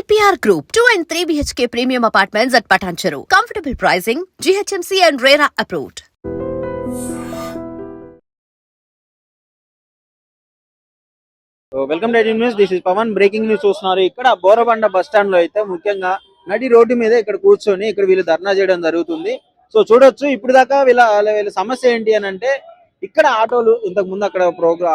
APR Group, 2 and 3 BHK premium apartments at Patancheru. Comfortable pricing, GHMC and RERA approved. Welcome to news. This is Pawan. Breaking news చూస్తున్నారు. ఇక్కడ Borabanda bus stand లో అయితే ముఖ్యంగా నడి road మీద ఇక్కడ కూర్చొని ఇక్కడ వీళ్ళు ధర్నా చేయడం జరుగుతుంది. సో చూడొచ్చు ఇప్పుడు దాకా వీళ్ళ సమస్య ఏంటి అని అంటే ఇక్కడ ఆటోలు ఇంతకు ముందు అక్కడ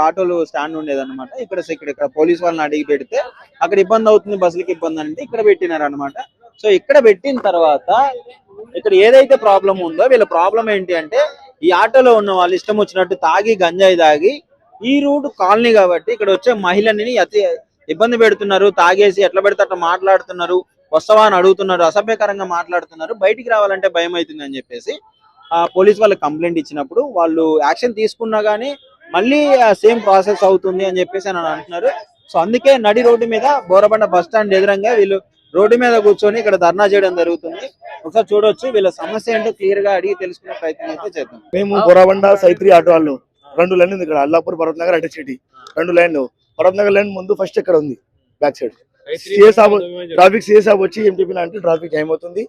ఆటోలు స్టాండ్ ఉండేదన్నమాట. ఇక్కడ పోలీస్ వాళ్ళని అడిగి పెడితే అక్కడ ఇబ్బంది అవుతుంది, బస్సులకి ఇబ్బంది అంటే ఇక్కడ పెట్టినారు అనమాట. సో ఇక్కడ పెట్టిన తర్వాత ఇక్కడ ఏదైతే ప్రాబ్లం ఉందో వీళ్ళ ప్రాబ్లం ఏంటి అంటే ఈ ఆటోలో ఉన్న వాళ్ళు ఇష్టం వచ్చినట్టు తాగి గంజాయి తాగి ఈ రూట్ కాలనీ కాబట్టి ఇక్కడ వచ్చే మహిళని అతి ఇబ్బంది పెడుతున్నారు. తాగేసి ఎట్లా పెడితే అట్లా మాట్లాడుతున్నారు, వస్తావా అని అడుగుతున్నారు, అసభ్యకరంగా మాట్లాడుతున్నారు. బయటికి రావాలంటే భయం అవుతుంది అని చెప్పేసి పోలీస్ వాళ్ళకి కంప్లైంట్ ఇచ్చినప్పుడు వాళ్ళు యాక్షన్ తీసుకున్నా గానీ మళ్ళీ సేమ్ ప్రాసెస్ అవుతుంది అని చెప్పేసి అని అంటున్నారు. సో అందుకే నడి రోడ్డు మీద బోరబండ బస్ స్టాండ్ ఎదురంగా వీళ్ళు రోడ్డు మీద కూర్చొని ఇక్కడ ధర్నా చేయడం జరుగుతుంది. ఒకసారి చూడొచ్చు వీళ్ళ సమస్య ఏంటో క్లియర్ గా అడిగి తెలుసుకునే ప్రయత్నం అయితే చేద్దాం. మేము బోరబండ సైత్రి ఆటో వాళ్ళు 2 లైన్ ఉంది ఇక్కడ. అల్లాపూర్ భరత్ నగర్ అటే సిటీ 2 లైన్లు. భరత్ నగర్ లైన్ ముందు ఫస్ట్ ఎక్కడ ఉంది బ్యాక్ సైడ్ ట్రాఫిక్ సిఏ సాబ్ వచ్చి ఏం చెప్పినా అంటే ట్రాఫిక్ జామ్ అవుతుంది,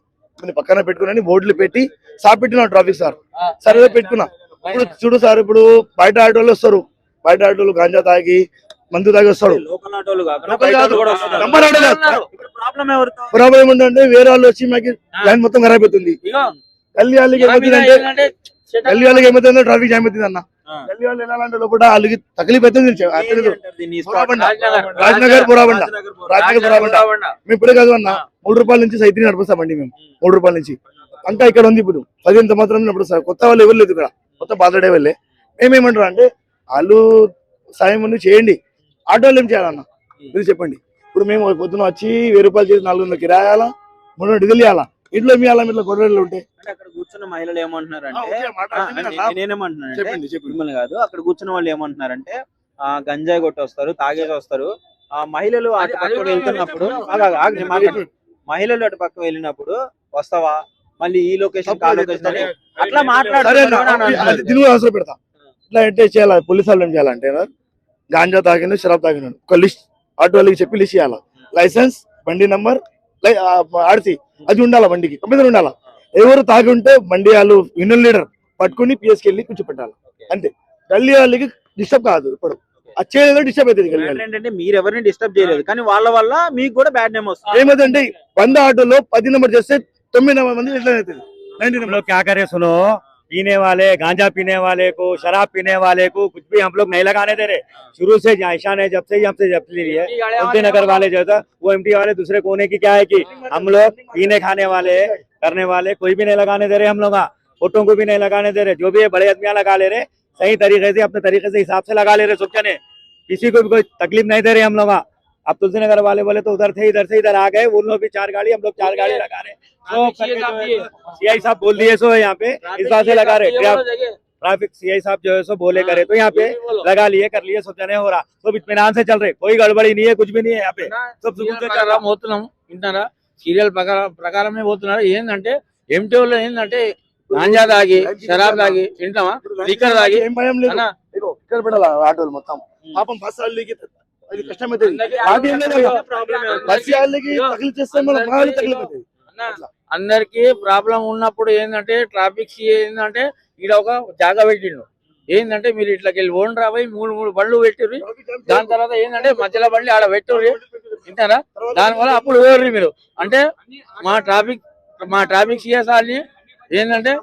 పక్కన పెట్టుకుని బోర్డులు పెట్టి సార్ పెట్టినా ట్రాఫిక్ సార్ సరే పెట్టుకున్నా. ఇప్పుడు చూడు సార్, ఇప్పుడు బయట ఆటోలు వస్తారు, బయట ఆటోలు గాంజా తాగి మందు తాగి వస్తాడు. ప్రాబ్లం ఏమంటే వేరే వాళ్ళు వచ్చి మాకు లైన్ మొత్తం ఖరాబ్ అవుతుంది. గల్లీ వాళ్ళకి ఏమవుతుందంటే ట్రాఫిక్ జామ్ అవుతుంది అన్న. గల్లీ వాళ్ళు వెళ్ళాలంటే లోపల వాళ్ళకి తక్లీఫ్ అవుతుంది. రాజ్నగర్ బోరబండ మేము ఇప్పుడే కాదు అన్న, 3 రూపాయల నుంచి సైత్రి నడిపిస్తామండి మేము. 3 రూపాయల నుంచి అంతా ఇక్కడ ఉంది. ఇప్పుడు 15 సంవత్సరం నడుపుతారు. కొత్త వాళ్ళు ఎవరు లేదు ఇక్కడ, కొత్త బాధడే వాళ్ళే. మేమేమంటారు అంటే వాళ్ళు సాయం చేయండి, ఆటోలు ఏం చేయాలన్న మీరు చెప్పండి. ఇప్పుడు మేము పొద్దున వచ్చి 1000 రూపాయలు చేసి 400 కిరాయాలా, 300 డీజిల్ ఇవ్వాలా, ఇంట్లో మీ అలా ఇట్లా గొడవలు ఉంటే అక్కడ కూర్చున్న మహిళలు ఏమంటున్నారంటే నేనేమంటున్నాను కాదు, అక్కడ కూర్చున్న వాళ్ళు ఏమంటున్నారంటే గంజాయి కొట్టి వస్తారు, తాగేసి వస్తారు. ఆ మహిళలు అటు పక్క వెళ్తున్నప్పుడు మహిళలు అటు పక్క వెళ్ళినప్పుడు వస్తావా మళ్ళీ ఈ లొకేషన్ అట్లా మాట్లాడారు. అవసరం పెడతా ఇట్లా అంటే చేయాలి. పోలీసు వాళ్ళు ఏం చేయాలంటే గాంజా తాగిన షరాబ్ తాగిన ఒక లిస్ట్ ఆటో వాళ్ళకి చెప్పి లిస్ట్ చేయాలా. లైసెన్స్, బండి నంబర్, ఆర్సీ అది ఉండాలా, బండికి కంప్యూటర్ ఉండాలా. ఎవరు తాగి ఉంటే బండి వాళ్ళు యూనియన్ లీడర్ పట్టుకుని పిఎస్కి వెళ్ళి కూర్చోపెట్టాలి అంతే. గల్లీ వాళ్ళకి డిస్టర్బ్ కాదు. ఇప్పుడు వచ్చేదో డిస్టర్బ్ అవుతుంది. ఏంటంటే మీరు ఎవరిని డిస్టర్బ్ చేయలేదు కానీ వాళ్ళ వల్ల మీకు కూడా బ్యాడ్ నేమ్ వస్తుంది. ఏమైందంటే 100 ఆటోలో 10 నెంబర్ చేస్తే 9 మంది ఎట్లా అవుతుంది. 90 నెంబర్ क्या करे सुनो, पीने वाले गांजा पीने वाले को, शराब पीने वाले को कुछ भी हम लोग नहीं लगाने दे रहे. शुरू से ऐसा नहीं, जब से हमसे जब ली है उनके नगर वाले जो था वो एमटी वाले दूसरे कोने की क्या है कि हम लोग पीने खाने वाले करने वाले कोई भी नहीं लगाने दे रहे. हम लोग फोटो को भी नहीं लगाने दे रहे. जो भी बड़े आदमियां लगा ले रहे सही तरीके से अपने तरीके से हिसाब से लगा ले रहे. सब जने किसी को भी कोई तकलीफ नहीं दे रहे हम लोग. अब तुलसी नगर वाले बोले तो उधर से इधर आ गए. उन लोग भी 4 गाड़ी, हम लोग 4 गाड़ी लगा रहे. सीआई साहब बोल दिए सो यहाँ पे इस बात से लगा रहे. ट्रैफिक सीआई साहब जो है सो बोले करे तो यहाँ पे लगा लिए, कर लिए, सब जने हो रहा. सब इत्मीनान से चल रहे, कोई गड़बड़ी नहीं है, कुछ भी नहीं है. यहाँ पे सब सुकून से चल रहा. వింటారా సీరియల్ ప్రకారమే పోతున్నారు. ఏంటంటే ఎంటీఓలో ఏంటంటే గాంజా తాగి షరాబ్ తాగి తింటామా, లిక్కర్ తాగి ఏం భయం లేదు. ఇక్కడ పెట్టాలి ఆటోలు మొత్తం. పాపం బస్ వాళ్ళకి అది కష్టమవుతుంది. బస్ వాళ్ళకి తగిలి చేస్తే మనం తగిలిపోతుంది. అందరికి ప్రాబ్లం ఉన్నప్పుడు ఏంటంటే ట్రాఫిక్ ఏంటంటే ఈడ ఒక జాగా పెట్టిండు. ఏంటంటే మీరు ఇట్లకి వెళ్ళి ఓన్ రాబోయి 3 బండ్లు పెట్టిర్రు. దాని తర్వాత ఏంటంటే మధ్యలో బండి ఆడ పెట్టుర్రి వింటారా. దానివల్ల అప్పుడు వేర్రి మీరు అంటే మా ట్రాఫిక్ సిఎస్ఆర్ని ఏంటంటే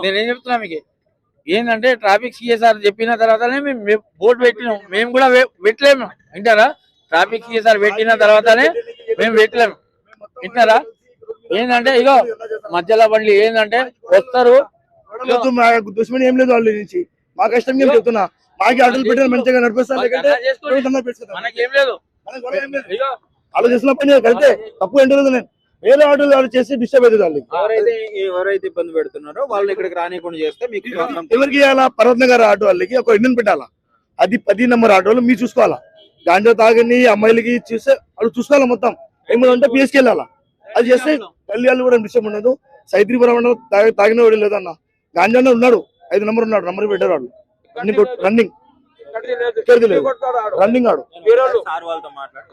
నేనేం చెప్తున్నా మీకు ఏంటంటే ట్రాఫిక్ సిఎస్ఆర్ చెప్పిన తర్వాతనే మేము బోర్డు పెట్టినాం. మేము కూడా పెట్టలేము వింటారా. ట్రాఫిక్ సిఎస్ఆర్ పెట్టిన తర్వాతనే మేము పెట్టలేము వింటారా. ఏంటంటే ఇగో మధ్యలో బండ్లు ఏంటంటే వస్తారు. దుష్మని ఏం లేదు వాళ్ళ నుంచి. మా కష్టం ఏం చెప్తున్నా, మాకి ఆటోలు పెట్టిన మంచిగా నడిపిస్తాను. మనకేం లేదు, ఆలోచిస్తున్న పని కలితే తప్పు ఏంటో నేను వేరే ఆటోలు వాళ్ళు చేసి డిస్టర్బ్ అవుతుంది. వాళ్ళకి ఎవరైతే ఇబ్బంది పెడుతున్నారో వాళ్ళు ఇక్కడికి రానికుండా చేస్తే మీకు ఎవరికి ఇవ్వాలా? పర్వత్ నగర్ ఆటో వాళ్ళకి ఒక ఇండియన్ పెట్టాలా. అది 10 నెంబర్ ఆటోలు మీరు చూసుకోవాలా. గాంజా తాగని అమ్మాయిలకి చూస్తే వాళ్ళు చూసుకోవాలా. మొత్తం ఏమంటే పిఎస్కి వెళ్ళాలా. అది చేస్తే తల్లి వాళ్ళు కూడా డిస్టర్బ్ ఉండదు. సైత్రి బోరబండ తాగిన వాడు లేదన్న. గాంజా ఉన్నాడు, 5 నెంబర్ ఉన్నాడు, నెంబర్ పెట్టారు వాళ్ళు రన్నింగ్. సెక్యూరిటీ లేదు, రన్నింగ్ ఆడు. సార్ వాళ్ళతో మాట్లాడు.